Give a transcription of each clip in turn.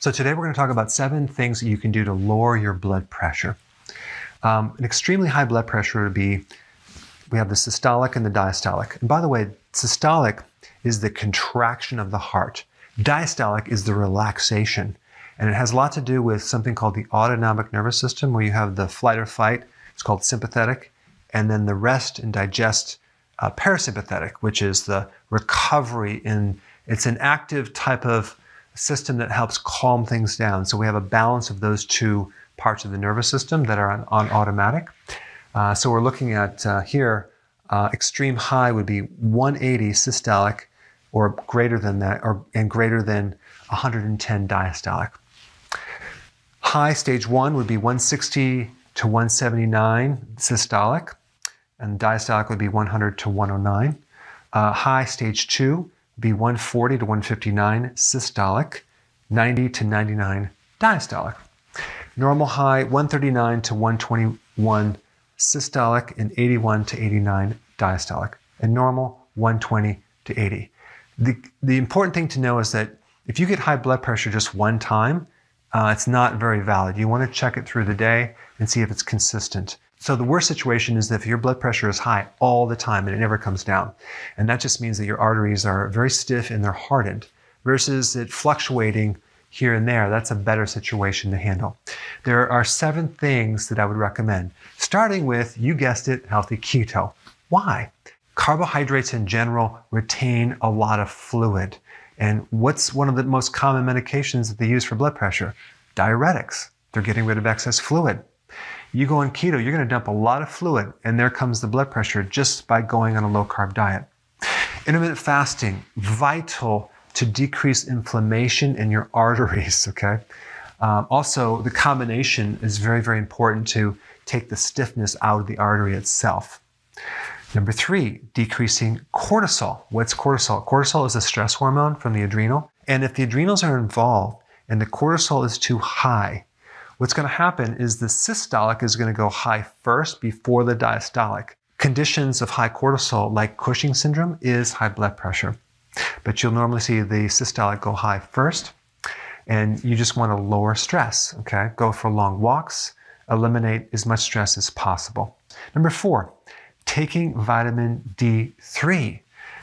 So today we're going to talk about 7 things that you can do to lower your blood pressure. An extremely high blood pressure would be, we have the systolic and the diastolic. And by the way, systolic is the contraction of the heart. Diastolic is the relaxation. And it has a lot to do with something called the autonomic nervous system, where you have the flight or fight, it's called sympathetic, and then the rest and digest parasympathetic, which is the recovery. It's an active type of system that helps calm things down. So we have a balance of those two parts of the nervous system that are on automatic. So we're looking at here, extreme high would be 180 systolic or greater than that, and greater than 110 diastolic. High stage 1 would be 160 to 179 systolic, and diastolic would be 100 to 109. High stage 2 be 140 to 159 systolic, 90 to 99 diastolic. Normal high, 139 to 121 systolic, and 81 to 89 diastolic. And normal, 120 to 80. The important thing to know is that if you get high blood pressure just one time, it's not very valid. You want to check it through the day and see if it's consistent. So the worst situation is if your blood pressure is high all the time and it never comes down. And that just means that your arteries are very stiff and they're hardened, versus it fluctuating here and there. That's a better situation to handle. There are 7 things that I would recommend, starting with, you guessed it, healthy keto. Why? Carbohydrates in general retain a lot of fluid. And what's one of the most common medications that they use for blood pressure? Diuretics. They're getting rid of excess fluid. You go on keto, you're going to dump a lot of fluid, and there comes the blood pressure just by going on a low-carb diet. Intermittent fasting, vital to decrease inflammation in your arteries, okay? Also, the combination is very, very important to take the stiffness out of the artery itself. Number 3, decreasing cortisol. What's cortisol? Cortisol is a stress hormone from the adrenal. And if the adrenals are involved and the cortisol is too high, what's going to happen is the systolic is going to go high first before the diastolic. Conditions of high cortisol, like Cushing syndrome, is high blood pressure. But you'll normally see the systolic go high first, and you just want to lower stress, okay? Go for long walks, eliminate as much stress as possible. Number 4, taking vitamin D3.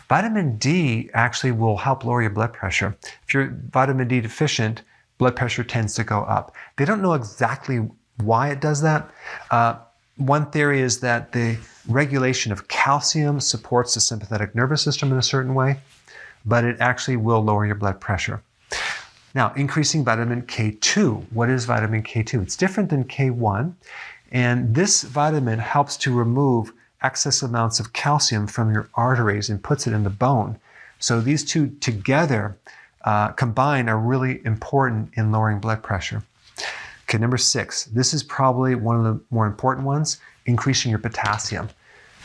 Vitamin D actually will help lower your blood pressure. If you're vitamin D deficient, blood pressure tends to go up. They don't know exactly why it does that. One theory is that the regulation of calcium supports the sympathetic nervous system in a certain way, but it actually will lower your blood pressure. Now, increasing vitamin K2. What is vitamin K2? It's different than K1, and this vitamin helps to remove excess amounts of calcium from your arteries and puts it in the bone. So these two together combined are really important in lowering blood pressure. Okay, number 6. This is probably one of the more important ones, increasing your potassium.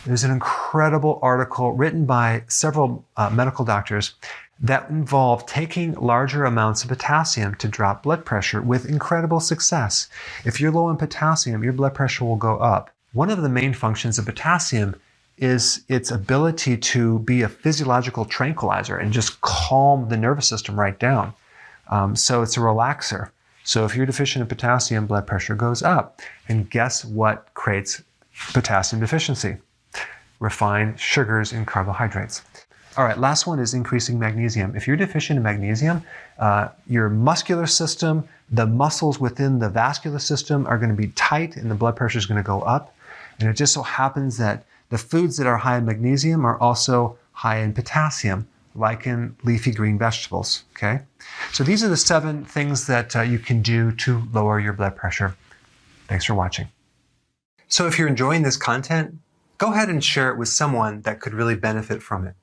There's an incredible article written by several medical doctors that involve taking larger amounts of potassium to drop blood pressure with incredible success. If you're low in potassium, your blood pressure will go up. One of the main functions of potassium is its ability to be a physiological tranquilizer and just calm the nervous system right down. So it's a relaxer. So if you're deficient in potassium, blood pressure goes up. And guess what creates potassium deficiency? Refined sugars and carbohydrates. All right, last one is increasing magnesium. If you're deficient in magnesium, your muscular system, the muscles within the vascular system are going to be tight and the blood pressure is going to go up. And it just so happens that the foods that are high in magnesium are also high in potassium, like in leafy green vegetables, okay? So these are the 7 things that you can do to lower your blood pressure. Thanks for watching. So if you're enjoying this content, go ahead and share it with someone that could really benefit from it.